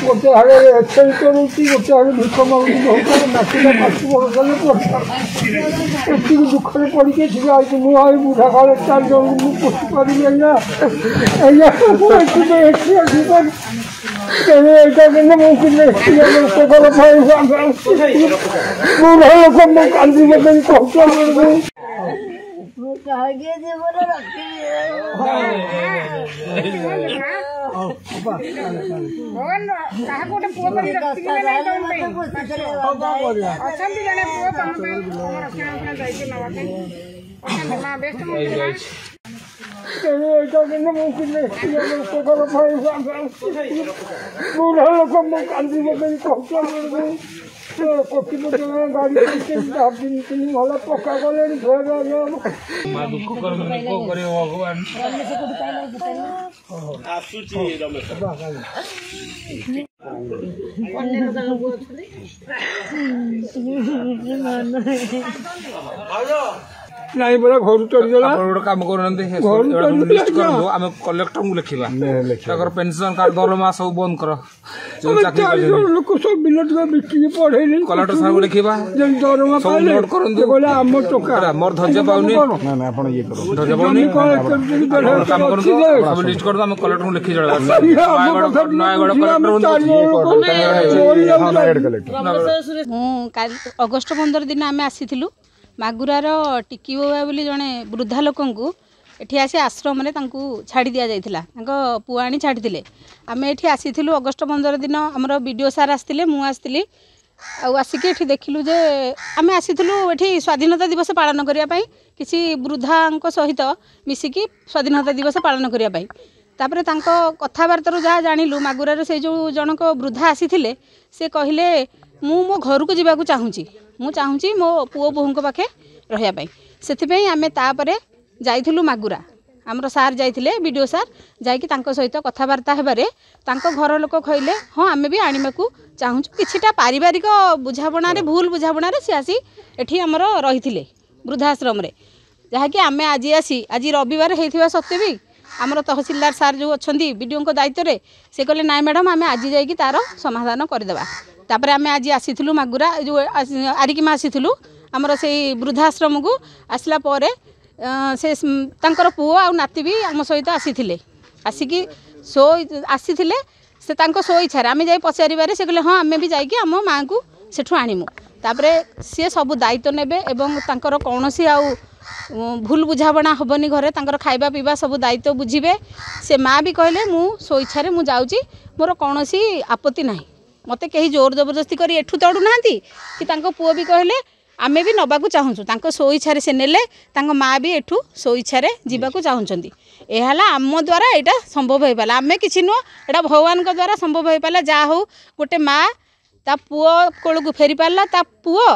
गोटे हाड़े एक्सचेंज करुच्ची गोटे हाड़े भिख मागुची बहुत नाचीला पाँच वर्ष दुखरे पड़ी के मुझे बुढ़ा काले 4 जन पोषि पारि बुढ़ा लोक कांदी पक्का गले नहीं बड़ा घर चढ़ीगला गोटे कम कर कलेक्टर को लिखा पेंशन कार्ड दरमा सब बंद कर लोक सब बिलट बिक्री पढ़े कलेक्टर साहब को लिखा दरमा आम टका मोर धैर्य पाऊनी धैर्य पाऊनी कम कर लिस्ट कर कलेक्टर को लिखी अगस्ट 15 दिन आम आसी मागुरार टिकी बाबा बोली जड़े वृद्धा लोक एठी आसी आश्रम में छाड़ी दि जाइथिला पुआ आनी छाड़ी आम एठी आसीथिलु अगस्ट 15 दिन आमर वीडियो सार आसते मुझे आसिकी एठी देखिलु जे आम आसीथिलु एठी स्वाधीनता दिवस पालन करने किसी वृद्धा सहित मिसिकी स्वाधीनता दिवस पालन करने तापर कथबार्तार जहाँ जानिलु मागुरार से जो जनक वृद्धा आसीथिले से कहले मो घर को जावाक चाहूँगी मु चाहूँगी मो पुओ बोहूँ पाखे रही से आम तापर जाइलु मागुरा आमर सार जाइए वीडियो सार जाकि सहित कथबार्ता हेबारे घर लोक कहले हाँ आम भी आने को चाहूँ किछिटा पारिवारिक बुझाबण भूल बुझाबण सी आसी एठी आमर रही वृद्धाश्रम जहाँकि आम आज रविवार होता सत्वे भी आमर तहसीलदार सार जो अच्छा वीडियो दायित्व में से कहले नाई मैडम आम आज जाकि तार समाधान करदेवा तापर आम आज आसीलु मागुरा जो आरिकीमा आसीलु आमर से वृद्धाश्रम को आसला परे से पुओ आ नाती भी आम सहित आसी आसिकी आसी से सो इच्छा आम जा पचारे से कहले हाँ आम भी जाकि आम माँ को सेठू आणिमु तापरे सी सब दायित्व नेबे एवं तांकर कौनसी आउ भूल बुझाबणा हेबनी घरे तांकर खाइबा पीवा सब दायित्व बुझीबे से माँ भी कहले मु सो इच्छा मु जाउची मोर कौनसी आपत्ति नाही मते कहीं जोर जबरदस्ती करी एठू तड़ू नांती कि तांको पुओ भी कहले आमे भी नबाकू चाहूँ तांको सो इच्छा से नेले तांको माँ भी एठू सो इच्छा जावाकू चाहूँगी यह आम द्वारा यहाँ संभव हो पाला आमे किछि नुह एटा भगवान द्वारा संभव हो पाला जा हो गोटे माँ ता पुओ कोल को फेरी पाला ता पुओ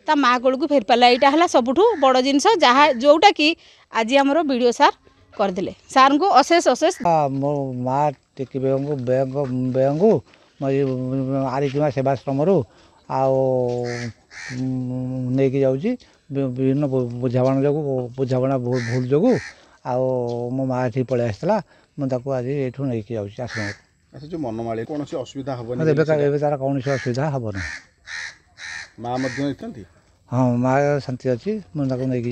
ता माँ कोल को फेरी पाला यहाँ है सबुठू बड़ जिनस जहाँ जोटा कि आज आमर वीडियो सार करदे सार को अशेष अशेष मो माँ टिकी बेहू आरिकीमा सेवाश्रम नहीं जाऊँगी विभिन्न बुझाबणा भूल जो मो माँ ये पलि आसाला मुझे आज ये नहीं जाऊँगी आश्रम अच्छा जो मनमाड़ी कौन असुविधा हम तार कौन असुविधा हम ना माँ हाँ माँ शांति अच्छी मुझे नहीं जी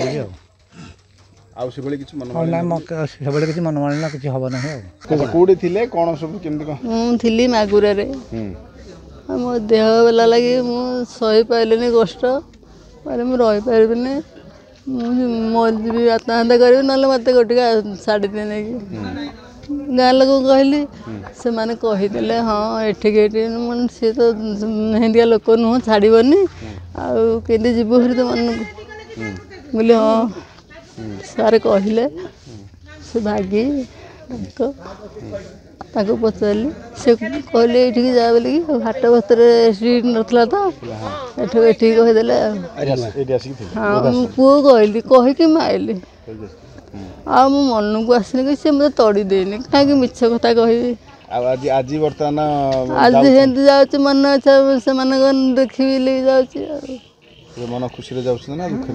किसी मनमानी ना किसी हम ना कौटी थे कौन सब थी मागुरा मो देह बेला लगे मुझे सही पारे कष्ट मारे मुझे रहीपर मुझे आत्महत्या करी ना मत गोटे छाड़ी दे नहीं गाँ लोक कहली से मैंने कहीदे हाँ एठिक मन सी तो हेंदिया लोक नुह छाड़बनी आदि जीव फिर तो मन को बोले हाँ सारे कहले से भागी पचारि से कहले ये जा बोल हाट भर सीट नाला तो ये कहीदे हाँ पुओ कहली कहीकि माइली आ मो मन को आसनी कि सी मतलब तड़ी देनी कहीं मिछ कथा कह आज बर्तमान आज सेमती जाऊँ मन अच्छा से देखी मन खुशी ना दुख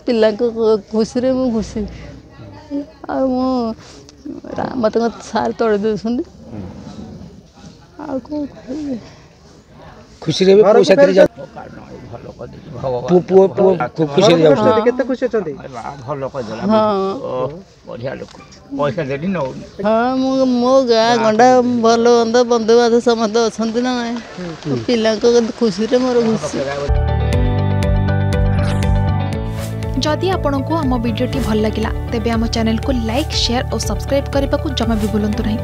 पिला खुशी मु खुशी मत सार तड़ी दे ଆଉ କ'ଣ କହିବି ଖୁସିରେ ବି ପଇସା ଦେଇ ଯାଉ ପୁଅ ଖୁସିରେ ଯାଉଛନ୍ତି କେତେ ଖୁସି ଅଛନ୍ତି ଭଲ କରିଦେଲା ହଁ ବଢ଼ିଆ ଲୋକ ପଇସା ଦେଲି ନେଉନି ହଁ ମୋ ଗାଁ ଗଣ୍ଡା ଭଲ ମନ୍ଦ ବନ୍ଧୁବାନ୍ଧବ ସମସ୍ତେ ଅଛନ୍ତି ନା ନାଇଁ ପିଲାଙ୍କ ଖୁସିରେ ମୋର ଖୁସି जदि आपंक आम भिडी भल लगा तेब आम चैनल को लाइक शेयर और सब्सक्राइब करने को जमा भी भूलु नहीं।